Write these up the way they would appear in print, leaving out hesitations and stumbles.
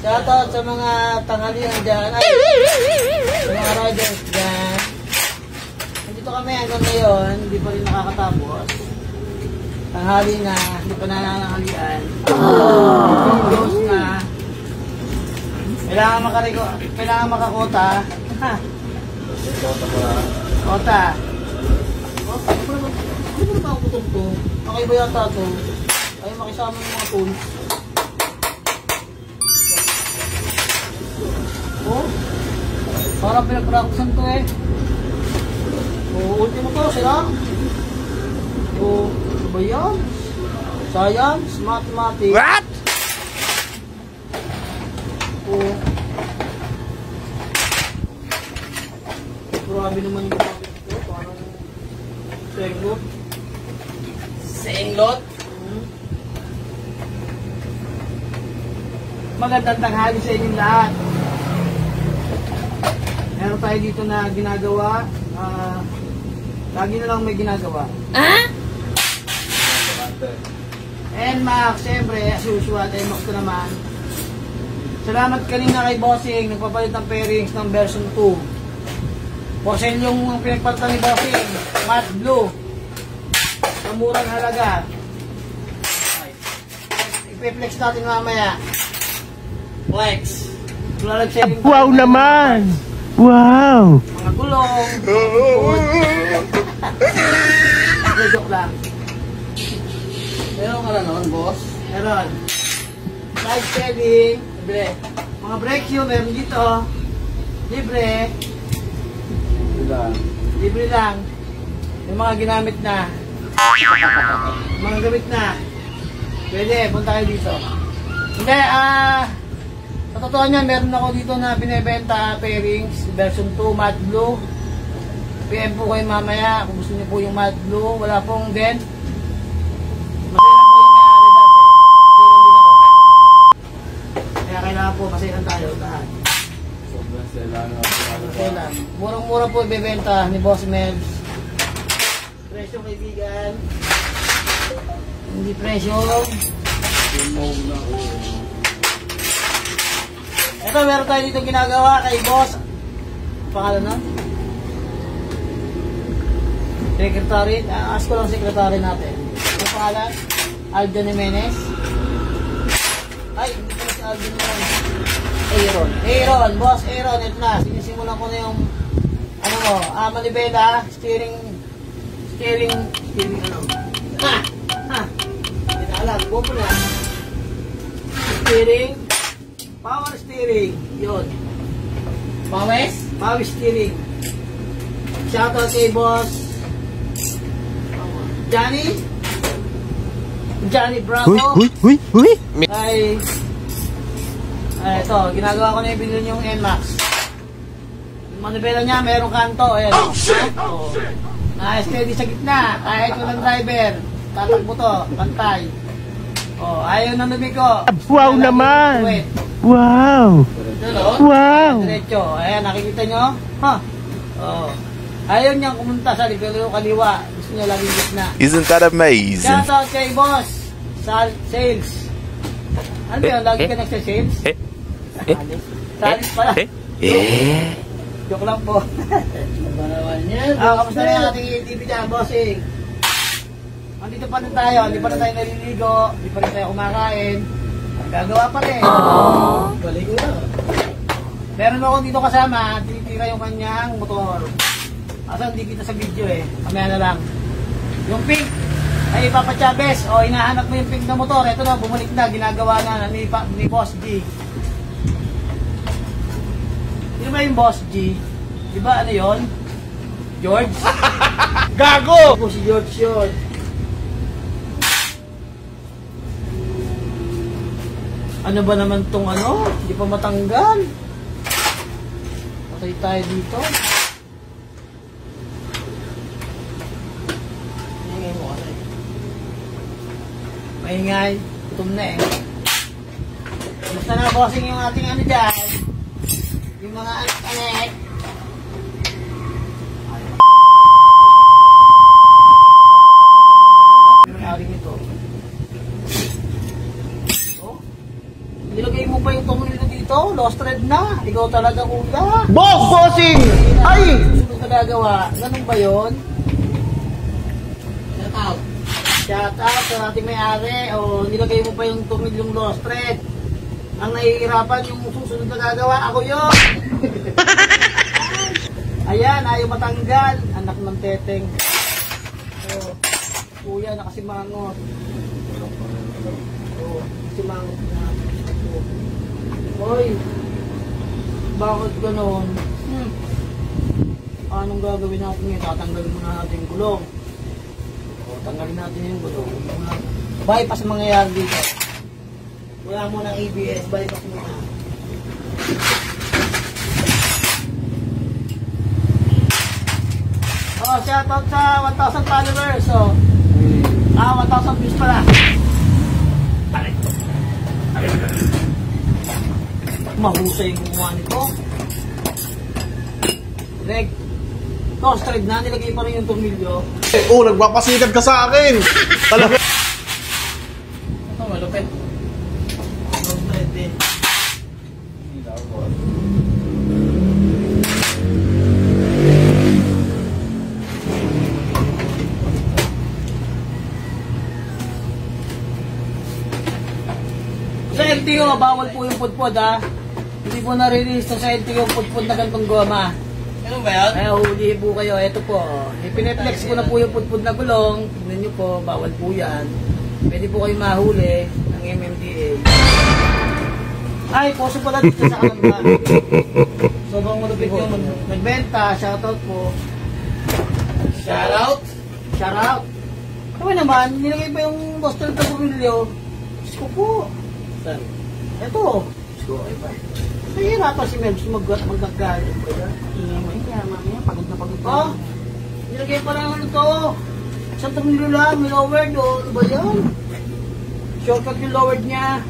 Shoutout sa mga tanghalian dyan. Ay, sa mga riders dyan. Nandito kami hanggang ngayon. Hindi pa rin nakakatapos. Tanghali na. Hindi pa nananghalian. Close na. Kailangan makakota. Ha? Kota. Hindi mo na ako to. Nakaiba yata to. Ay, makisama yung mga tools. Oh, parang pinag-practicean to eh. Oh, ultimo to sila. Oh, ano ba yan? Science, mathematics. What? Oh. Grabe naman yung gamit ko. Parang senglot. Senglot? Magandang tanghali sa inyong lahat. Meron tayo dito na ginagawa. Lagi na lang may ginagawa. NMAX, siyempre, as usual, NMAX ko naman. Salamat kanina kay Bossing, nagpapalit ng pairings ng version 2. Bossing yung pinagpalitan ni Bossing, matte blue. Sa murang halaga. Ipi-flex natin mamaya. Flex. Wow naman! Wow! Mga gulong. Joke lang. Meron ka na noon, boss? Meron. Side steading. Libre. Mga brake shoe, meron dito. Libre. Libre lang. Yung mga ginamit na. Mga gamit na. Pwede, punta kayo dito. Hindi, sa totoo niyan, meron ako dito na binibenta pairings, version 2, matte blue. PM po kayo mamaya kung gusto niyo po yung matte blue. Wala pong dent. Masaya lang po yung may-ari dati. Masaya lang din ako. Kaya kailangan po, masaya lang tayo lahat. Masaya lang. Murang-mura po ibibenta ni Boss Melbs. Presyo kaibigan. Hindi presyo. Ito, meron tayo dito ginagawa kay Boss. Pangalan na? Secretary. Ask ko lang secretary natin. Ano pangalan? Aldo Jimenez. Ay, hindi ko si Aldo Jimenez. Aaron. Boss Aaron. Ito na. Sinisimulan ko na yung ano mo. Manibela. Steering ano. Ha! Hindi na alam. Go po na. Steering. Power steering. Yun. Power steering. Shoutout kay Boss Johnny Bravo. Uy. Ay, ito. Ginagawa ko na yung binili yung NMAX. Yung manibela niya, merong kanto. Ayan. Oh. Na-steady sa gitna. Kahit walang driver. Tatakbo to. Pantay. Oh, ayaw na lumiko. Wow naman! Wow! Wow! Diretso. Ayan, nakikita nyo? Ha? Oh. Ayaw niyang kumunta sa kaliwa. Gusto niya laging gitna. Isn't that amazing? Shoutout kay Boss Sales. Ano yun? Lagi ka nagsasales? Sales pala. Joke lang po. Kamusta na yung ating TV dyan, bossing? Andito pa rin tayo. Hindi pa rin tayo naliligo. Hindi pa rin tayo kumakain. Gagawa pa rin. Baligo na. Meron ako dito kasama. Tinitira yung kanyang motor. Asa hindi kita sa video eh. Kamaya na lang. Yung pink. Ay, Papa Chavez, o hinahanap mo yung pink na motor. Ito na, bumalik na, ginagawa na ni Boss G. Di ba yung Boss G? Di ba ano yun? George? Gago! Ako si George yun. Ano ba naman tong ano? Hindi pa matanggal. Patay tayo dito. Maingay mo kasi. Maingay. Gutom na eh. Basta na bossing yung ating ano dyan. Yung mga anak-anak. Aring ito. Oh. Nilagay mo pa yung tumulilo dito? Lost thread na. Ikaw talaga kuya. Boss! Bossing! Ay! Susunod na gagawa. Ganun ba yun? Shout out. Shout out sa ating may-ari. O, nilagay mo pa yung tumilyong lost thread. Ang nahihirapan yung susunod na gagawa. Ako yun! Ayan, ayaw matanggal. Anak ng teteng. O, kuya, nakasimangot. O, nakasimangot na. Hoy, bakit ganon? Anong gagawin natin ngayon? Tatanggalin muna natin yung gulong. O, tanggalin natin yung gulong. Bypass mangyayari dito. Wala mo ng ABS, bypass muna. Oh, shoutout sa 1,000 followers. So, 1,000 views pala. Mahusay yung gumawa nito. Reg, lost thread na, nilagay pa rin yung tornilyo. Oh, nagpapasikat ka sa akin! Talaga. Ito, malupit. Lost thread din. Sa LTO, bawal po yung pudpud ha. Hindi po na-release sa LTO yung pudpud na gantong goma. Ano ba yan? Ay, huli po kayo. Ito po. Ipineflex ko na po yung pudpud na gulong. Tignan nyo po, bawal po yan. Pwede po kayo mahuli ng MMDA. Ay, poso pala dito sa kanila. Sobrang malupit yung nagbenta. Shoutout po. Shoutout? Shoutout. Kami naman, nilagay pa yung Boston Taburillo. Diyos ko po. Saan? Ito. Diyos ko, ay ba? Nahihirapan si Melbs magagalit. Ingay mo, kaya mamaya, pagod na pagod. Oh, nilagay pa lang ano to. Isang tornilyo lang, may lowered o. Ano ba yan? Shortcut yung lowered niya.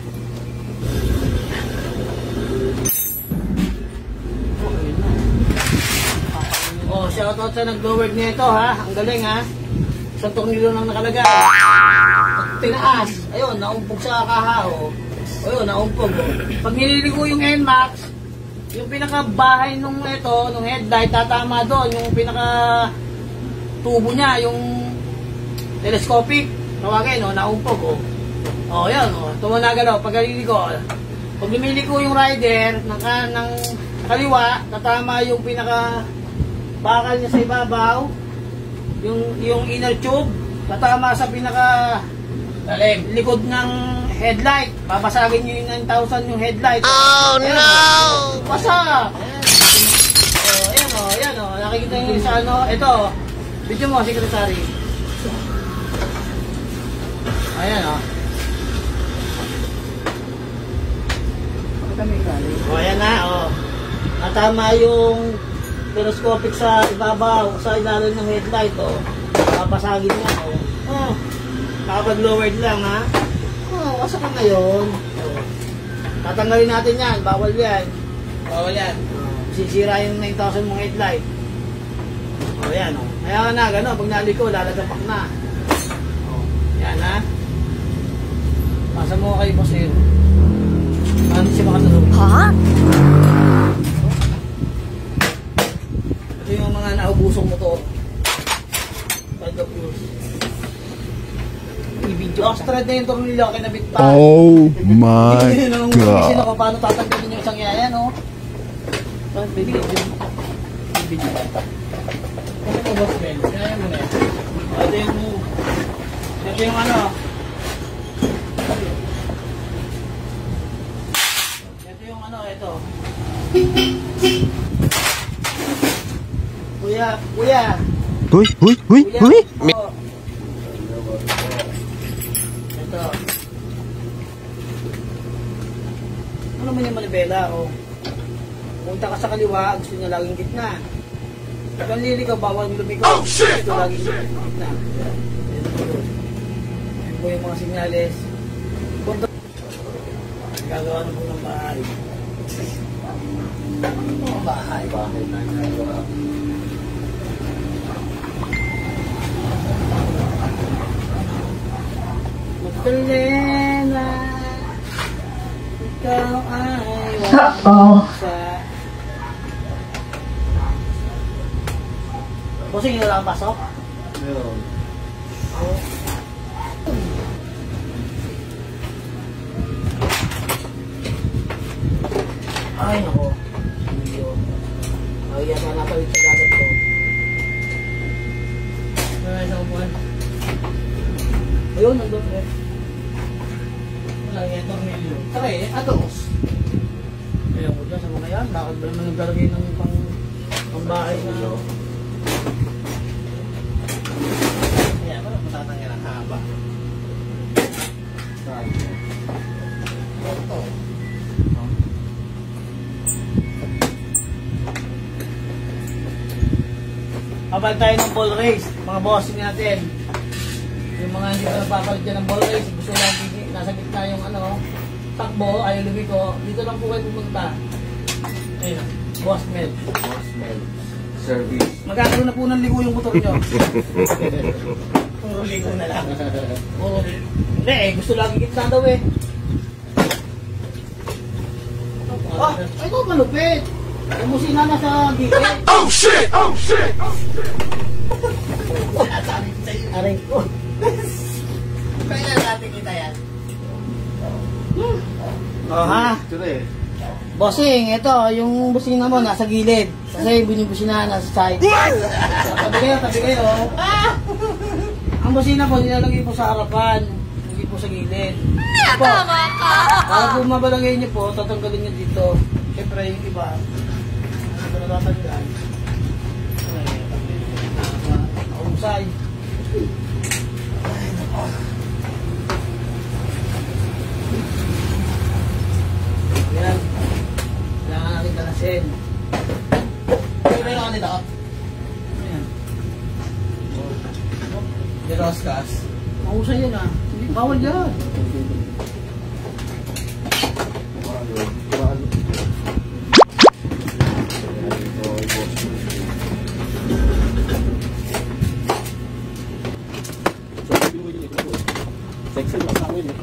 Oh, shoutout sa nag-lowered niya ito ha. Ang galing ha. Isang tornilyo lang nakalagay. Tinaas. Ayun, naumpog sa kahao. Ayun, naumpog. Pag nililigo yung NMAX, yung pinakabahay nung ito, nung headlight, tatama doon. Yung pinaka tubo niya, yung telescopic. Tawagin, no, naumpog. Oh, yan. Oh. Tumanagalaw. Pag nililigo. Pag lumiliko yung rider ng kaliwa, tatama yung pinaka bakal niya sa ibabaw. Yung inner tube, tatama sa pinaka likod ng headlight. Babasagin nyo yung 9,000 yung headlight. Oh, ayan, no! Basa! Ayan o, ayan o. Nakikita nyo sa ano. Ito, video mo, secretary. Ayan o. O, ayan na o. Natama yung telescopic sa ibabaw, sa ilalim ng headlight o. Babasagin niya o. Nakapag-lowered lang ha. Wasa ka ngayon. Tatanggalin natin yan. Bawal yan. Bawal yan. Sisira yung 9,000 mong headlight. O yan o. Kaya na gano'n. Pag naliko, lalagapak na. O. Yan ha. Pasa mo kayo boss yun. Ano siya makatulog? Ha? Ito yung mga naubusong motor. Lost thread na yung tornilyo, kinabit pa. Oh my God. God. Ako, paano tatanggalin yung isang yaya, no? Video. Video. Kasi mo, boss Ben, kaya mo na yan. Ito yung Ito yung ano. Ito yung ano, ito. Kuya, kuya. Uy! Kuya, ito. Ito. Ano naman yung manibela, oh. Punta ka sa kaliwa, gusto niya laging gitna. Pag ang lili ka, bawal lumiko. Oh, shit! Ito laging gitna. Yan po yung mga sinyales. Punta. Gagawa na po ng bahay. Mga bahay. Bahay na gagawa. Magdalena, ikaw ay wala sa... Bossing, hindi lang pasok? Meron. Ay, nako. Ay, yata napalit sa dagat ko. Ay, nakupuan. Ayun, nandun eh. Wala yan, tornilyo. Saka eh, atos. Kaya mo dyan sa mga yan, bakit ba naman naglalagay ng pangbahay na... Kaya ba, matatangyan ang haba. Saan? Ito. Kapag tayo ng ball race, mga bossing natin. Yung mga hindi pa napapalit dyan ng ball race, gusto lang nasa gitna yung ano, takbo, ayaw lumiko, dito lang po kayo pumunta. Ayun, Boss Mel. Boss Mel. Service. Magkakaroon na po ng ligo yung motor nyo. Puro ligo na lang. Puro ligo. Hindi eh, gusto lagi gitna daw eh. Ah, ito malupit. Yung musina na sa gilid. Oh shit! Oh shit! Oh shit! Aray ko. Kaya natin kita yan. Oh ha? Ito eh. Bossing, ito, yung busina mo nasa gilid. Kasi yung busina nasa side. Tabi kayo. Ah! Ang busina po, nilalagay po sa harapan. Hindi po sa gilid. Tama ka! Para po mabalagay niyo po, tatanggalin niyo dito. Siyempre yung iba, ano ba natatanggal? Nausay. Ay, nako. Yan. Kailangan natin kalasin. Ano ba yung kanila? Ayan. Diroskas. Mahusay yun ah. Hindi, bawal yan. Sexy pa sa akin eh.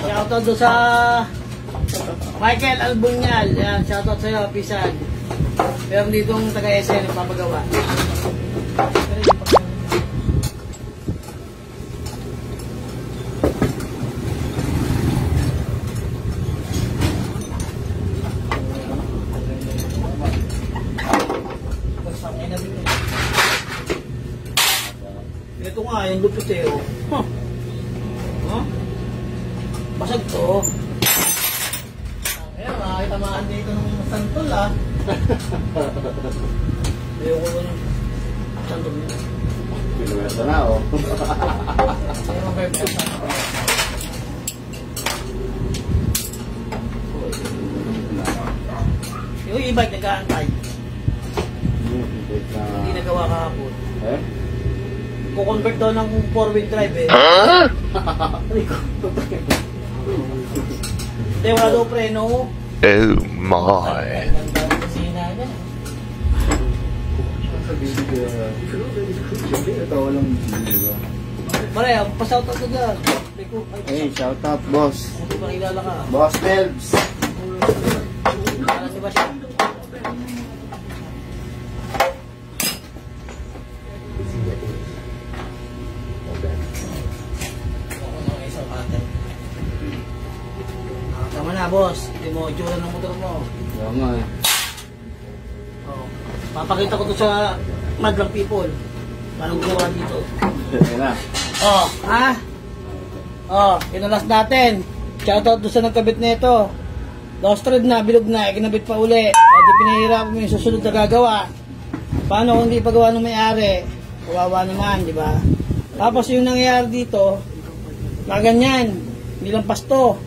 Shoutout doon sa Michael Albunyal. Yan, shoutout sa'yo, Pisan. Meron ditong taga-SN yung papagawa. Ito nga, yung lupit eh. Oh. Huh? Basag to. Ayan, makakitamaan dito ng santol ah. Ayoko ko yung santol nito. Pinuwento na oh. Ayun ang perfect santol. Yung e-bike nag-aantay. Hindi nagawa kahapon. Eh? Kukonvert daw ng 4-wheel drive eh. Hindi ko. Hindi, wala daw preno. Oh my. Ganda ang kusina niya. Sa video. Siyempre, ito walang video. Pare, pa-shoutout ko dyan. Hey, shout out boss. Hindi pa kilala ka. Boss Melbs. Kilala niyo ba siya? boss. Hindi mo itsura ng motor mo. Kaya nga eh. Oh. Papakita ko to sa madlang people. Paano gawa dito? Kaya na. Oh, ha? Oh, kinalas natin. Shoutout doon sa nagkabit nito. Lost thread na, bilog na, ikinabit pa uli. Hindi pinahirapan mo yung susunod na gagawa. Paano kung hindi pagawa ng may-ari? Kawawa naman, di ba? Tapos yung nangyayari dito, ganyan, hindi lang pasto.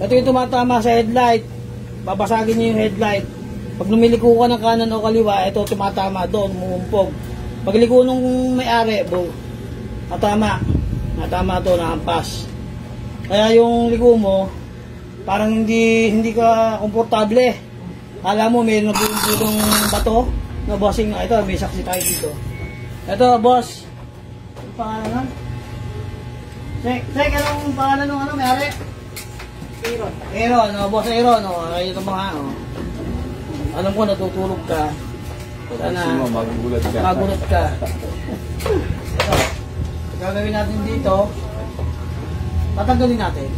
Ito yung tumatama sa headlight. Babasagin niyo yung headlight. Pag lumiliko ka ng kanan o kaliwa, ito tumatama doon, mumumpog. Pag liko nung may-ari, bro, natama to, nahampas. Kaya yung liko mo, parang hindi ka komportable. Alam mo, may nabulong bato na bossing. Ito, may saksi tayo dito. Ito, boss. Ano pangalan nun? Sek, anong pangalan nung may-ari? Aaron, boss Aaron. Kayo ito mga, alam ko, natutulog ka. Sana, magugulat ka. Magulat ka. Ito, gagawin natin dito. Tatanggalin natin.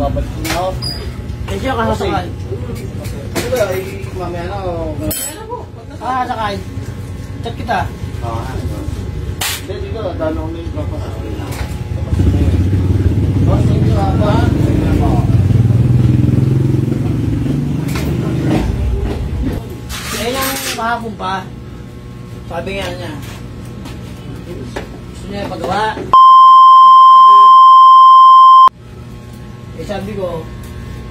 Babalik ko na ako. Medyo kasasakal. Ano ba? Ay, mamaya na o... Sakay. Chat kita. Hindi, dito. Dalo ko na yung papas. Boss, thank you ha. Yung kahapon pa, sabi nga niya, gusto niya ipagawa. Sabi ko,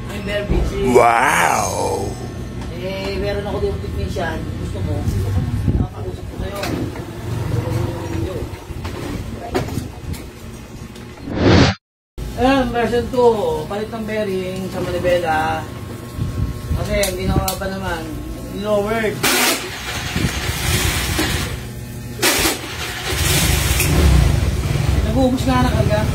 I'm very busy. Wow! Meron ako dito technician. Gusto mo? Nakapag-usap ko sa'yo. Version 2, palit ng bearing sa manibela. Kasi hindi na pa naman. Lowered. Nag-uubos nga na karga.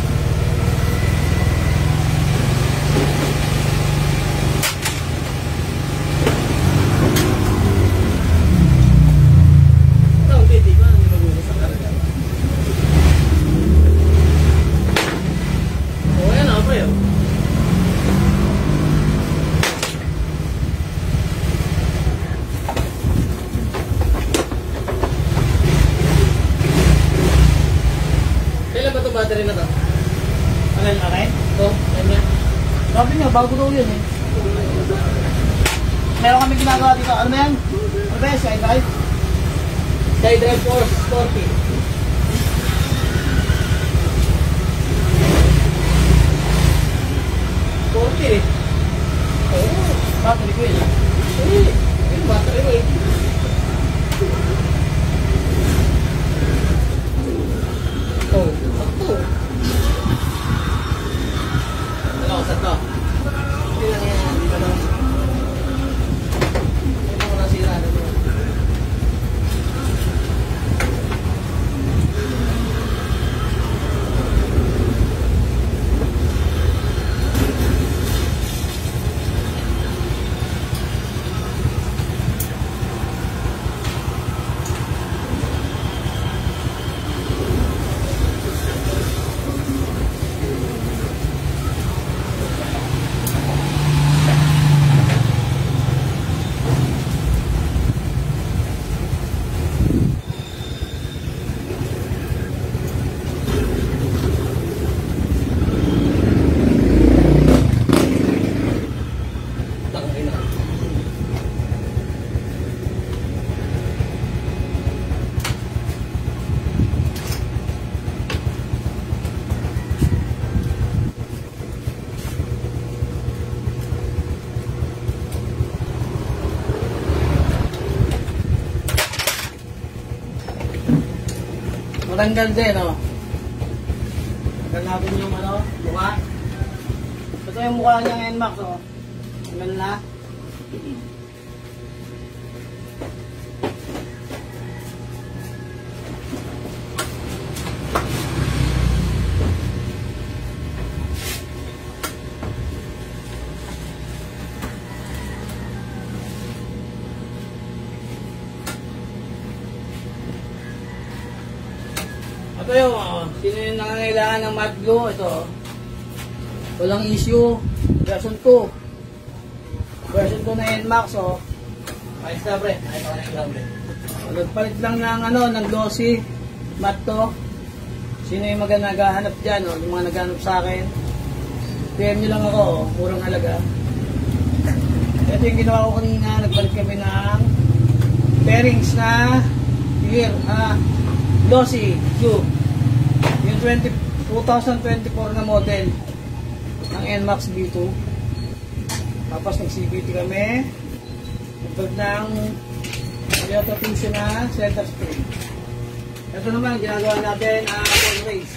Battery na to. Ano yung akin? Ito, ganyan. Sabi niya, bago daw yun eh. Meron kami ginagawa dito. Ano yan? Ano ba yan? Skydrive? Skydrive Force 40. 40 eh. Oo. Battery ko yun. Yung battery ko eh. Oh. Sakto. Hindi lang yan. Hindi pa lang. Hindi mo nasira na ito. Matanggal din, oh. Tanggal natin yung ano, mukha. Ito yung mukha niya ng NMAX, oh. Tanggal na. Ito yung, sino yung nangangailangan ng matte glue? Ito, walang issue. Version 2. Version 2 na NMAX, oh. Ayos na, pre. Ayos na lang, pre. Nagpalit lang ng, ano, ng glossy matte to. Sino yung naghahanap dyan, oh? Yung mga naghahanap sa akin. PM nyo lang ako, oh. Murang halaga. Ito yung ginawa ko kanina. Nagpalit kami ng bearings na clear, glossy blue. Yung 2024 na model ng NMAX B2. Tapos nag-CVT kami. Nagpag ng Toyota Fusion na center spring. Ito naman, ginagawa natin ang race.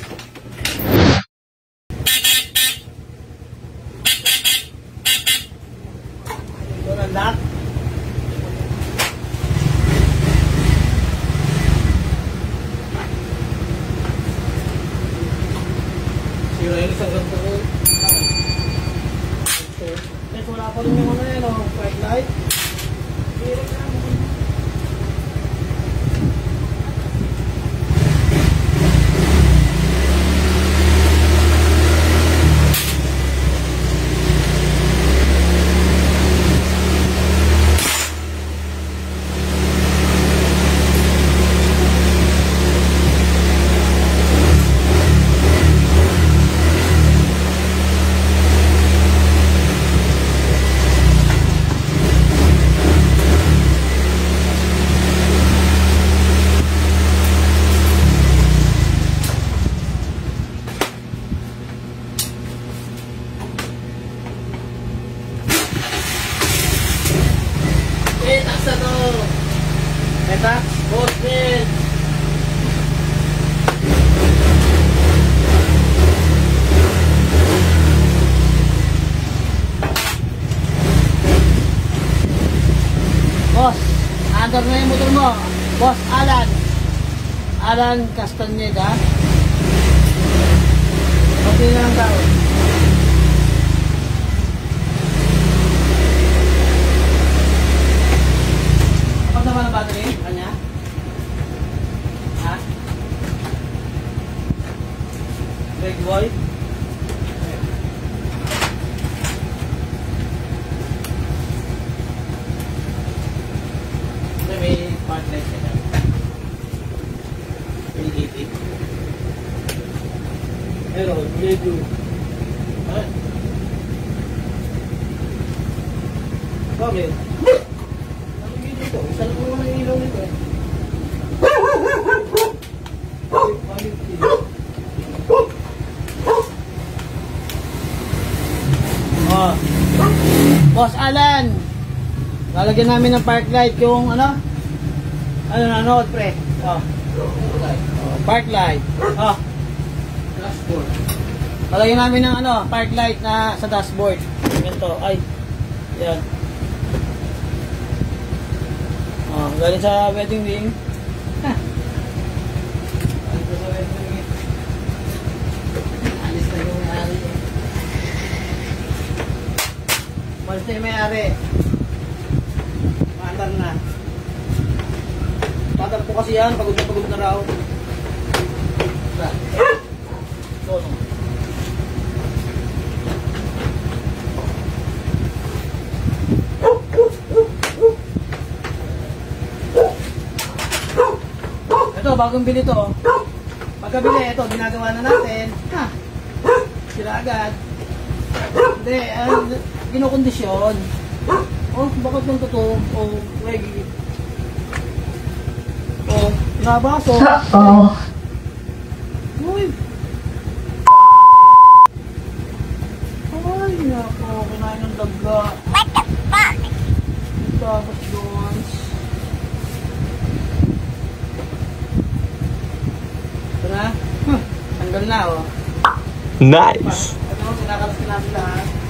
Ito ng lock. Sira yung isang ganito ko. Ito wala pa rin yung ano yun, white light. Sira na. Taksa to. Eta, botnet. Boss, under na yung motor mo. Boss Alan. Alan Castaneda. Okay na lang tao. Naman ang battery? Kanya? Ha? Big boy? May part light ka na. May 80. Hello, medyo. Ha? Bakit? Isa lang mo naman yung ilaw nito eh. Oh. Boss Alan, lalagyan namin ng park light yung ano? Ano nanood pre? Oh. Park light. Oh. Dashboard. Lalagyan namin ng ano, park light na sa dashboard. Ganito. Ay. Yan. Oh, galing sa wedding ring. Alis na yung may-ari. Malis na yung may-ari. Maandar na. Patar po kasi yan. Pagod na raw. So, no. Ito, bagong bili to. Pagkabili, ito, ginagawa na natin. Ha? Sira agad. Hindi, kinokondisyon. Oh, bakit nung totoo? Oh, wegi. Oh, nabaso. Oh. Uy. Ay, nako, kinain ng daga. What the fuck? Tapos doon. Ito na. Tanggal na, oh. Nice! Ano, kinakalas ka namin lahat.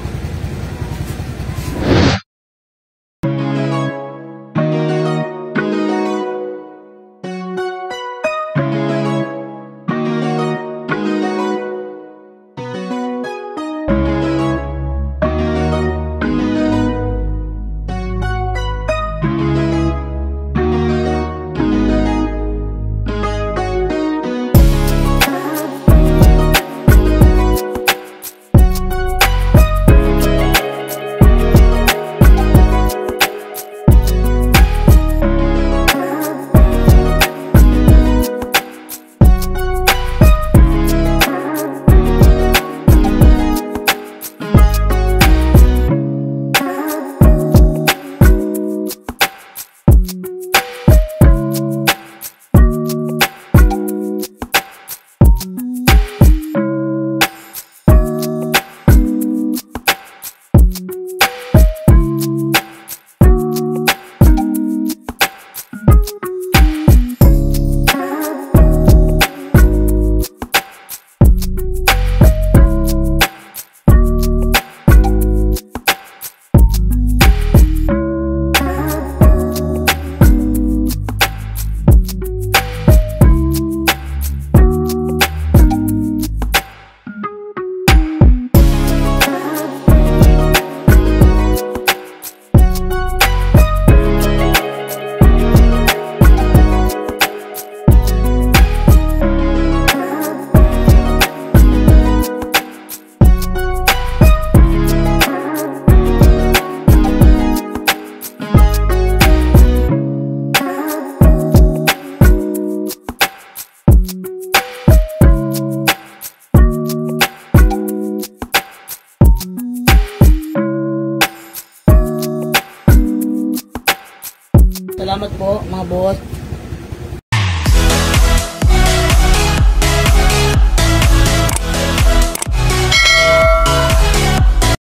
Salamat po mga boss.